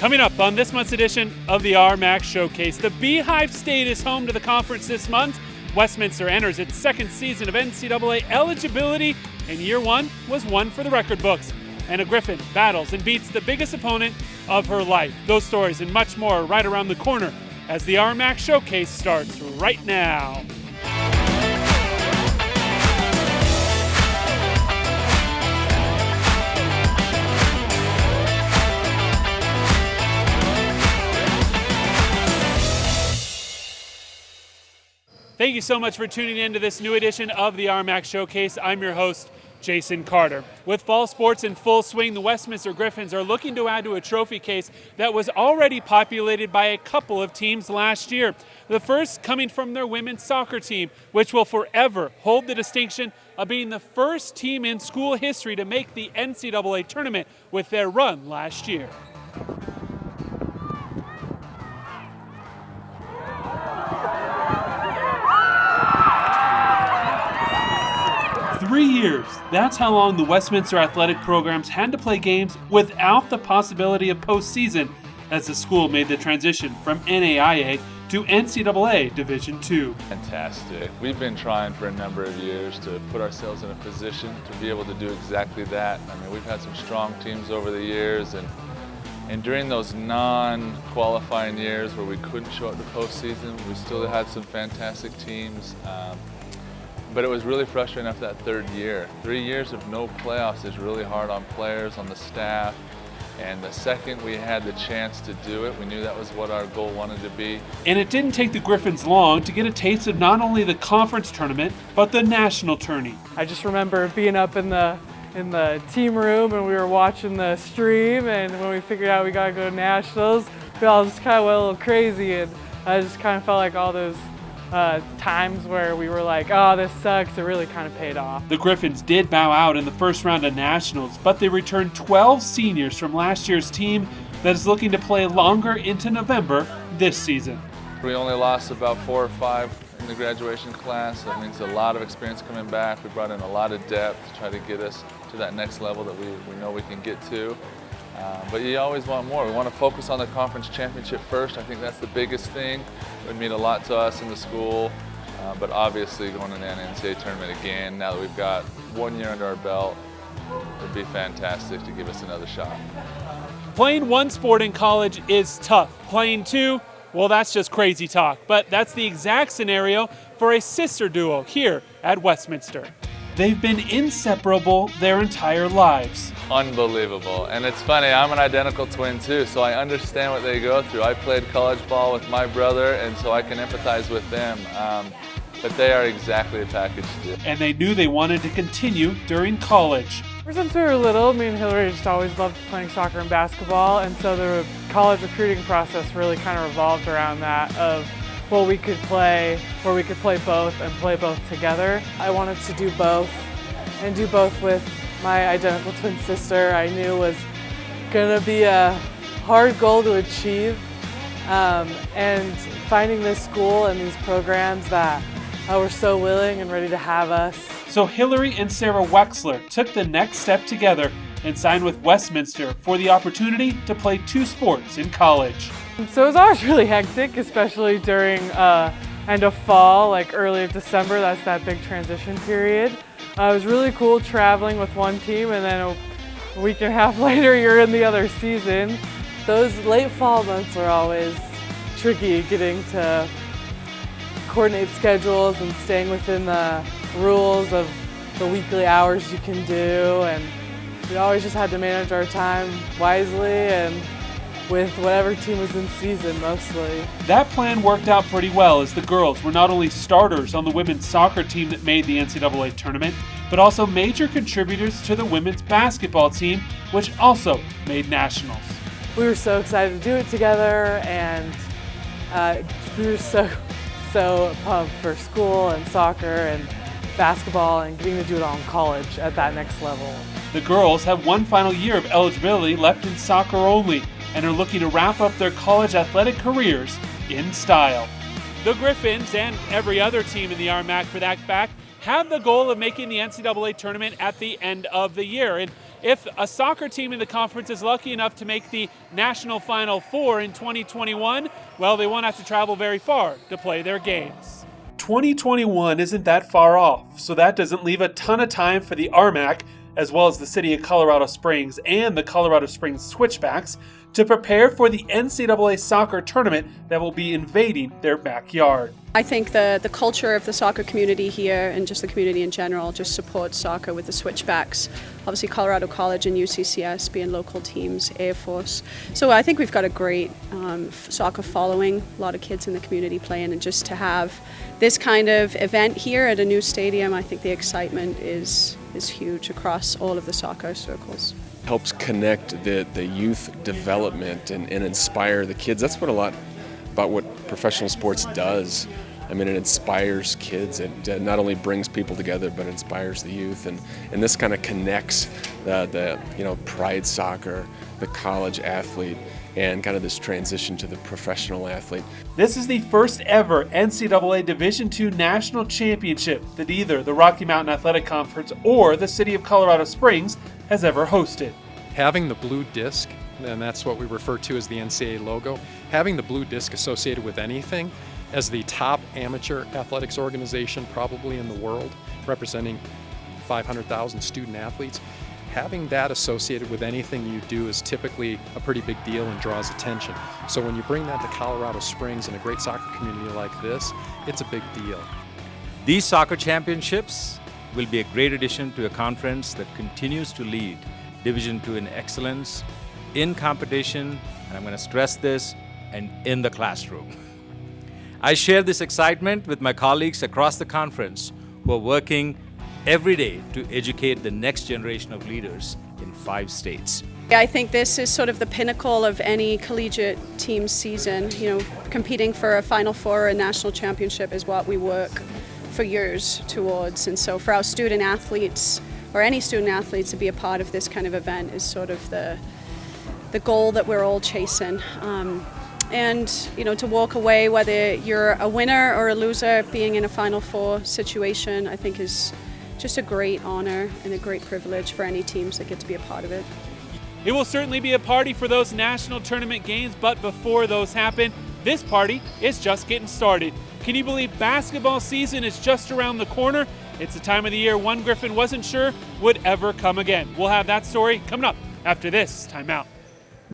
Coming up on this month's edition of the RMAC Showcase, the Beehive State is home to the conference this month. Westminster enters its second season of NCAA eligibility, and year one was one for the record books. And a Griffin battles and beats the biggest opponent of her life. Those stories and much more are right around the corner as the RMAC Showcase starts right now. Thank you so much for tuning in to this new edition of the RMAC Showcase. I'm your host, Jason Carter. With fall sports in full swing, the Westminster Griffins are looking to add to a trophy case that was already populated by a couple of teams last year. The first coming from their women's soccer team, which will forever hold the distinction of being the first team in school history to make the NCAA tournament with their run last year. 3 years. That's how long the Westminster athletic programs had to play games without the possibility of postseason as the school made the transition from NAIA to NCAA Division II. Fantastic. We've been trying for a number of years to put ourselves in a position to be able to do exactly that. I mean, we've had some strong teams over the years, and during those non-qualifying years where we couldn't show up to postseason, we still had some fantastic teams. But it was really frustrating after that third year. 3 years of no playoffs is really hard on players, on the staff. And the second we had the chance to do it, we knew that was what our goal wanted to be. And it didn't take the Griffins long to get a taste of not only the conference tournament, but the national tourney. I just remember being up in the team room and we were watching the stream, and when we figured out we gotta go to nationals, we all just kind of went a little crazy, and I just kind of felt like all those times where we were like, oh, this sucks, it really kind of paid off. The Griffins did bow out in the first round of nationals, but they returned 12 seniors from last year's team that is looking to play longer into November this season. We only lost about 4 or 5 in the graduation class. That means a lot of experience coming back. We brought in a lot of depth to try to get us to that next level that we know we can get to. But you always want more. We want to focus on the conference championship first. I think that's the biggest thing. It would mean a lot to us in the school, but obviously going to the NCAA tournament again, now that we've got 1 year under our belt, it'd be fantastic to give us another shot. Playing one sport in college is tough. Playing two, well, that's just crazy talk. But that's the exact scenario for a sister duo here at Westminster. They've been inseparable their entire lives. Unbelievable. And it's funny, I'm an identical twin too, so I understand what they go through. I played college ball with my brother, and so I can empathize with them. But they are exactly a package deal. And they knew they wanted to continue during college. Ever since we were little, me and Hillary just always loved playing soccer and basketball, and so the college recruiting process really kind of revolved around that, of what we could play, where we could play both and play both together. I wanted to do both, and do both with my identical twin sister. I knew was gonna be a hard goal to achieve, and finding this school and these programs that were so willing and ready to have us. So Hillary and Sarah Wexler took the next step together and signed with Westminster for the opportunity to play 2 sports in college. So it was always really hectic, especially during end of fall, like early December. That's that big transition period. It was really cool traveling with one team, and then a week and a half later you're in the other season. Those late fall months are always tricky, getting to coordinate schedules and staying within the rules of the weekly hours you can do, and we always just had to manage our time wisely and with whatever team was in season mostly. That plan worked out pretty well, as the girls were not only starters on the women's soccer team that made the NCAA tournament, but also major contributors to the women's basketball team, which also made nationals. We were so excited to do it together, and we were so pumped for school and soccer and basketball and getting to do it all in college at that next level. The girls have one final year of eligibility left in soccer only, and are looking to wrap up their college athletic careers in style. The Griffins, and every other team in the RMAC for that fact, have the goal of making the NCAA tournament at the end of the year. And if a soccer team in the conference is lucky enough to make the National Final Four in 2021, well, they won't have to travel very far to play their games. 2021 isn't that far off, so that doesn't leave a ton of time for the RMAC, as well as the City of Colorado Springs and the Colorado Springs Switchbacks, to prepare for the NCAA soccer tournament that will be invading their backyard. I think the culture of the soccer community here and just the community in general just supports soccer with the Switchbacks. Obviously Colorado College and UCCS being local teams, Air Force. So I think we've got a great soccer following, a lot of kids in the community playing, and just to have this kind of event here at a new stadium, I think the excitement is huge across all of the soccer circles. Helps connect the youth development and inspire the kids. That's what a lot about what professional sports does. I mean, it inspires kids. It not only brings people together, but inspires the youth. And this kind of connects the pride soccer, the college athlete, and kind of this transition to the professional athlete. This is the first ever NCAA Division II National Championship that either the Rocky Mountain Athletic Conference or the City of Colorado Springs has ever hosted. Having the blue disc, and that's what we refer to as the NCAA logo, having the blue disc associated with anything, as the top amateur athletics organization probably in the world, representing 500,000 student athletes, having that associated with anything you do is typically a pretty big deal and draws attention. So when you bring that to Colorado Springs and a great soccer community like this, it's a big deal. These soccer championships will be a great addition to a conference that continues to lead Division II in excellence, in competition, and I'm going to stress this, and in the classroom. I share this excitement with my colleagues across the conference who are working every day to educate the next generation of leaders in 5 states. I think this is sort of the pinnacle of any collegiate team season. Competing for a Final Four or a national championship is what we work for years towards. And so for our student athletes, or any student athletes, to be a part of this kind of event is sort of the goal that we're all chasing. And to walk away, whether you're a winner or a loser, being in a Final Four situation, I think is just a great honor and a great privilege for any teams that get to be a part of it. It will certainly be a party for those national tournament games, but before those happen, this party is just getting started. Can you believe basketball season is just around the corner? It's the time of the year one Griffin wasn't sure would ever come again. We'll have that story coming up after this timeout.